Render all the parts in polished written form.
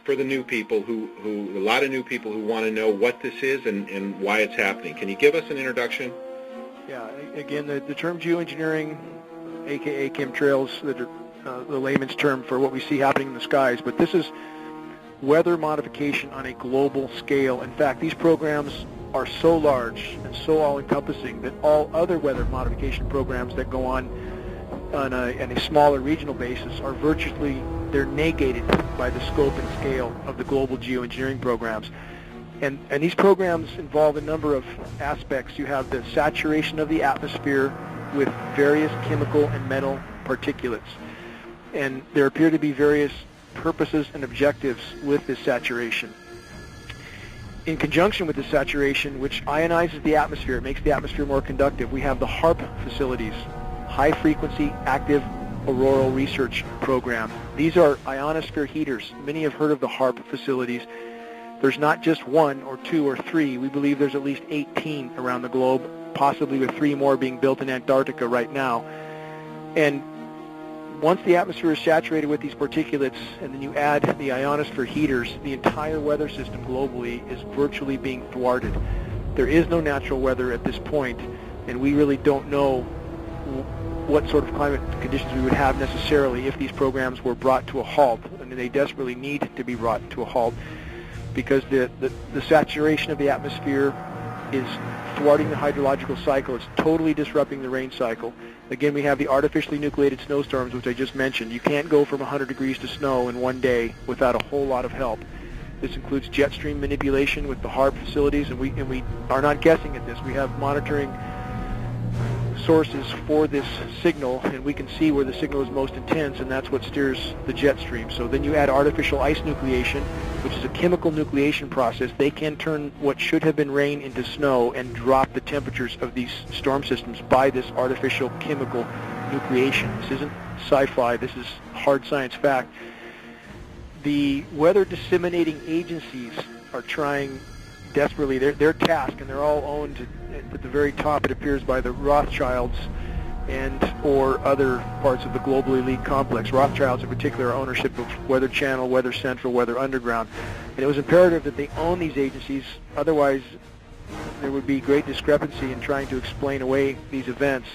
for the new people who a lot of new people who want to know what this is and why it's happening. Can you give us an introduction? Yeah, again, the term geoengineering, aka chemtrails, the layman's term for what we see happening in the skies, but this is weather modification on a global scale. In fact, these programs are so large and so all-encompassing that all other weather modification programs that go on a smaller regional basis are virtually, they're negated by the scope and scale of the global geoengineering programs. And these programs involve a number of aspects. You have the saturation of the atmosphere with various chemical and metal particulates. And there appear to be various purposes and objectives with this saturation. In conjunction with the saturation, which ionizes the atmosphere, it makes the atmosphere more conductive, we have the HAARP facilities, High Frequency Active Auroral Research Program. These are ionosphere heaters. Many have heard of the HAARP facilities. There's not just one or two or three. We believe there's at least 18 around the globe, possibly with 3 more being built in Antarctica right now. And once the atmosphere is saturated with these particulates, and then you add the ionosphere heaters, the entire weather system globally is virtually being thwarted. There is no natural weather at this point, and we really don't know what sort of climate conditions we would have necessarily if these programs were brought to a halt. And they desperately need to be brought to a halt, because the saturation of the atmosphere is thwarting the hydrological cycle. It's totally disrupting the rain cycle. Again, we have the artificially nucleated snowstorms, which I just mentioned. You can't go from 100 degrees to snow in one day without a whole lot of help. This includes jet stream manipulation with the HAARP facilities, and we are not guessing at this. We have monitoring sources for this signal, and we can see where the signal is most intense, and that's what steers the jet stream. So then you add artificial ice nucleation, which is a chemical nucleation process. They can turn what should have been rain into snow and drop the temperatures of these storm systems by this artificial chemical nucleation. This isn't sci-fi. This is hard science fact. The weather disseminating agencies are trying desperately. Their task, and they're all owned at the very top, it appears, by the Rothschilds and or other parts of the global elite complex. Rothschilds in particular are ownership of Weather Channel, Weather Central, Weather Underground. And it was imperative that they own these agencies, otherwise there would be great discrepancy in trying to explain away these events.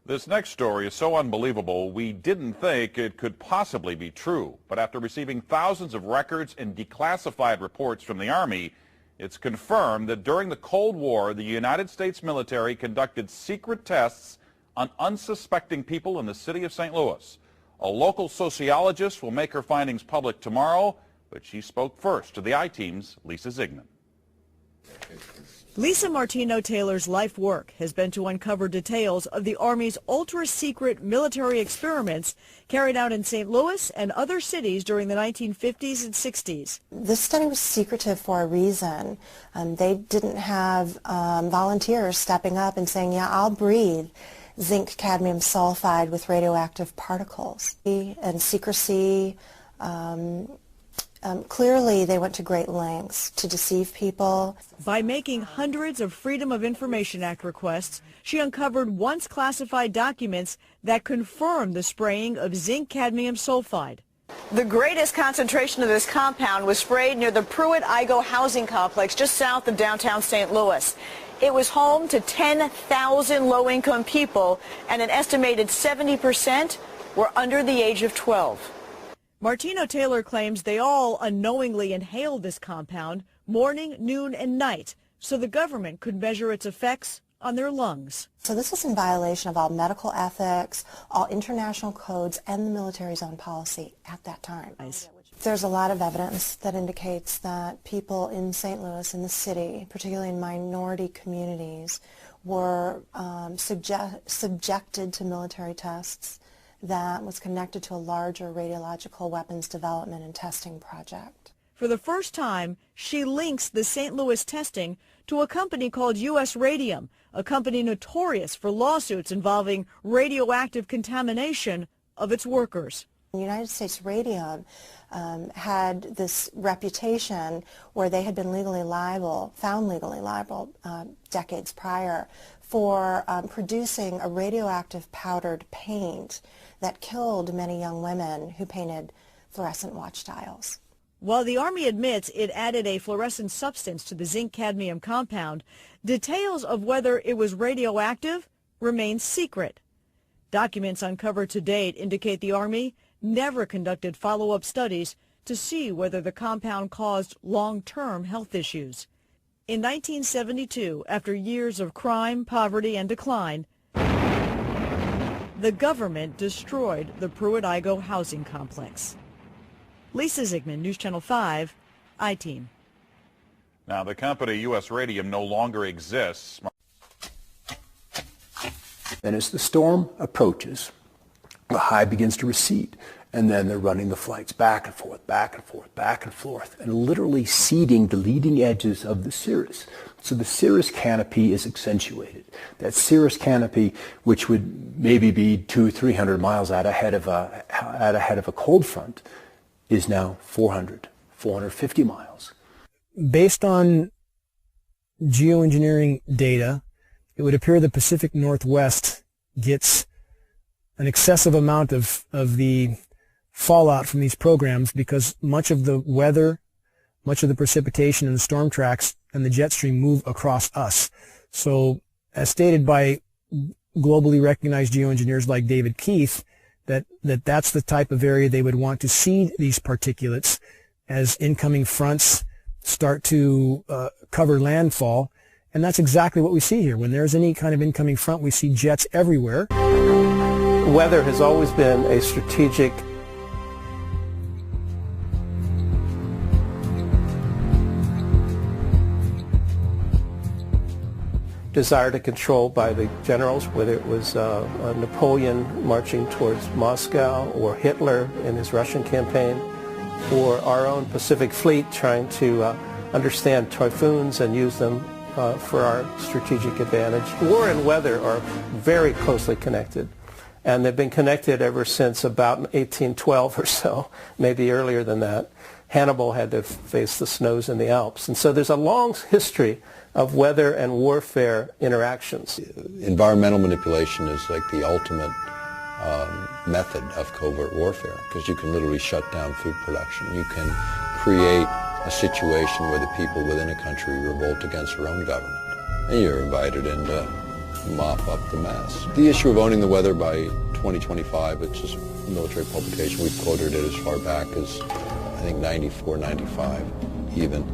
This next story is so unbelievable, we didn't think it could possibly be true. But after receiving thousands of records and declassified reports from the Army, it's confirmed that during the Cold War, the United States military conducted secret tests on unsuspecting people in the city of St. Louis. A local sociologist will make her findings public tomorrow, but she spoke first to the I-Team's Lisa Zigman. Lisa Martino-Taylor's life work has been to uncover details of the Army's ultra-secret military experiments carried out in St. Louis and other cities during the 1950s and 60s. This study was secretive for a reason. They didn't have volunteers stepping up and saying, yeah, I'll breathe zinc cadmium sulfide with radioactive particles. And secrecy, clearly they went to great lengths to deceive people. By making hundreds of Freedom of Information Act requests, she uncovered once classified documents that confirmed the spraying of zinc cadmium sulfide. The greatest concentration of this compound was sprayed near the Pruitt-Igoe housing complex just south of downtown St. Louis. It was home to 10,000 low-income people, and an estimated 70% were under the age of 12. Martino-Taylor claims they all unknowingly inhaled this compound morning, noon, and night so the government could measure its effects on their lungs. So this was in violation of all medical ethics, all international codes, and the military's own policy at that time. There's a lot of evidence that indicates that people in St. Louis, in the city, particularly in minority communities, were subjected to military tests that was connected to a larger radiological weapons development and testing project. For the first time, she links the St. Louis testing to a company called U.S. Radium, a company notorious for lawsuits involving radioactive contamination of its workers. The United States Radium had this reputation where they had been found legally liable decades prior for producing a radioactive powdered paint that killed many young women who painted fluorescent watch dials. While the Army admits it added a fluorescent substance to the zinc-cadmium compound, details of whether it was radioactive remain secret. Documents uncovered to date indicate the Army never conducted follow-up studies to see whether the compound caused long-term health issues. In 1972, after years of crime, poverty, and decline, the government destroyed the Pruitt-Igoe housing complex. Lisa Zigman, News Channel 5, I-Team. Now, the company U.S. Radium no longer exists. And as the storm approaches, the high begins to recede, and then they're running the flights back and forth, back and forth, back and forth, and literally seeding the leading edges of the cirrus. So the cirrus canopy is accentuated. That cirrus canopy, which would maybe be 200-300 miles out ahead of a cold front, is now 450 miles. Based on geoengineering data, it would appear the Pacific Northwest gets an excessive amount of the fallout from these programs because much of the weather, much of the precipitation and the storm tracks and the jet stream move across us. So as stated by globally recognized geoengineers like David Keith, that's the type of area they would want to seed these particulates as incoming fronts start to cover landfall. And that's exactly what we see here. When there's any kind of incoming front, we see jets everywhere. Weather has always been a strategic desire to control by the generals, whether it was Napoleon marching towards Moscow or Hitler in his Russian campaign, or our own Pacific Fleet trying to understand typhoons and use them for our strategic advantage. War and weather are very closely connected, and they've been connected ever since about 1812 or so, maybe earlier than that. Hannibal had to face the snows in the Alps. And so there's a long history of weather and warfare interactions. Environmental manipulation is like the ultimate method of covert warfare, because you can literally shut down food production. You can create a situation where the people within a country revolt against their own government, and you're invited in to mop up the mess. The issue of owning the weather by 2025, it's just a military publication. We've quoted it as far back as, I think, 94, 95 even.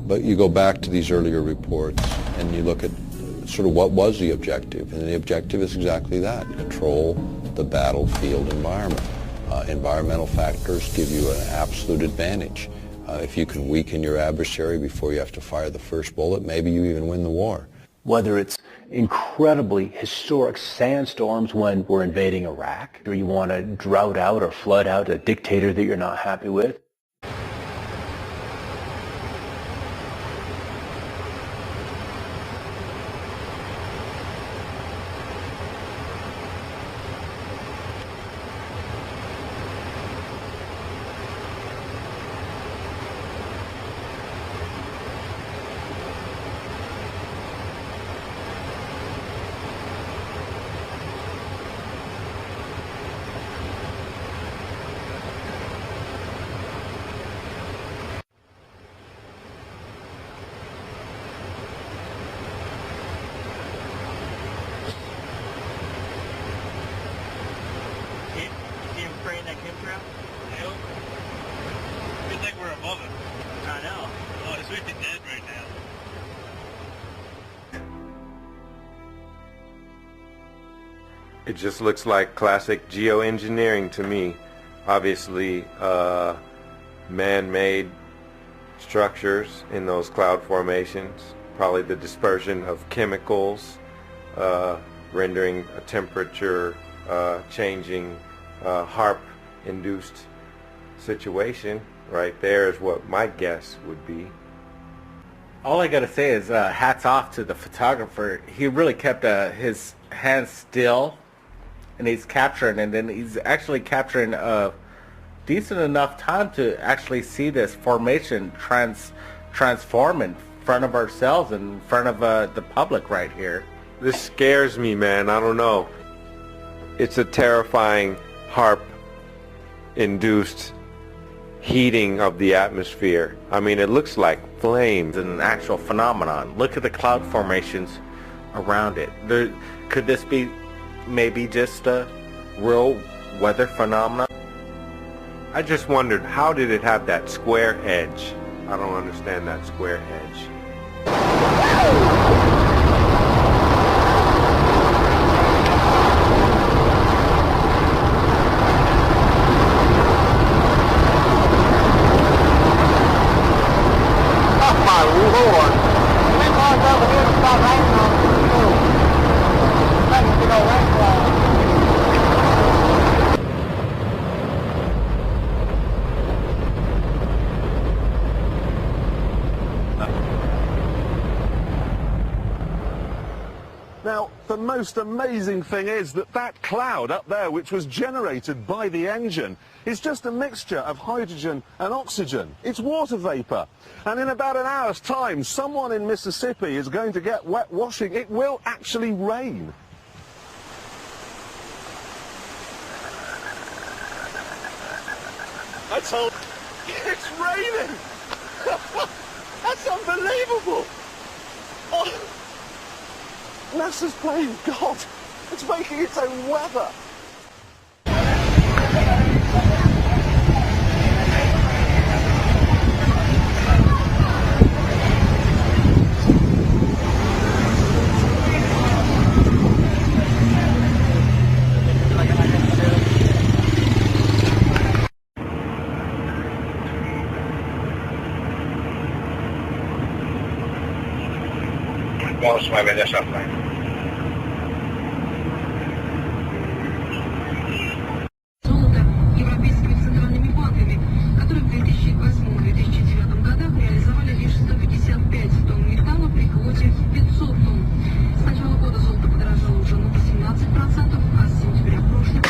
But you go back to these earlier reports and you look at sort of what was the objective, and the objective is exactly that: control the battlefield environment. Environmental factors give you an absolute advantage. If you can weaken your adversary before you have to fire the first bullet, maybe you even win the war. Whether it's incredibly historic sandstorms when we're invading Iraq, or you want to drought out or flood out a dictator that you're not happy with. It just looks like classic geoengineering to me. Obviously, man-made structures in those cloud formations, probably the dispersion of chemicals, rendering a temperature changing HAARP-induced situation. Right there is what my guess would be. All I gotta say is hats off to the photographer. He really kept his hands still, and he's capturing, and then he's actually capturing a decent enough time to actually see this formation transform in front of ourselves and in front of the public right here. This scares me, man. I don't know. It's a terrifying HAARP-induced heating of the atmosphere. I mean, it looks like flames. It's an actual phenomenon. Look at the cloud formations around it. Could this be maybe just a real weather phenomenon? I just wondered, how did it have that square edge? I don't understand that square edge. Now, the most amazing thing is that that cloud up there, which was generated by the engine, is just a mixture of hydrogen and oxygen. It's water vapor. And in about an hour's time, someone in Mississippi is going to get wet washing. It will actually rain. I told you, it's raining! That's unbelievable! Oh. NASA's playing God. It's making its own weather. Vamos a ver esa playa. Европейскими центральными банками, которые в 2008-2009 годах реализовали лишь 155 тонн металла при квоте 500 тонн. С начала года золото подорожало уже на 18%, а с сентября прошлого года.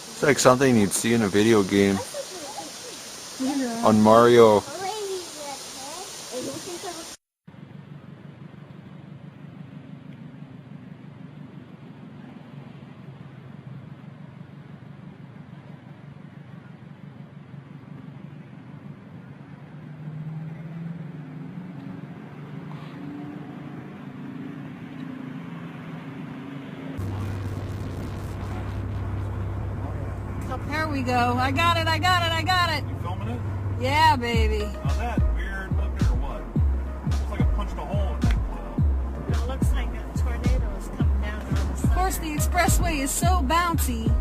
It's like something you'd see in a video game. On Mario. There we go. I got it. You filming it? Yeah, baby. Now that weird looking or what? Looks like it punched a hole in that cloud. It looks like a tornado is coming down on the side. Of course, the expressway is so bouncy.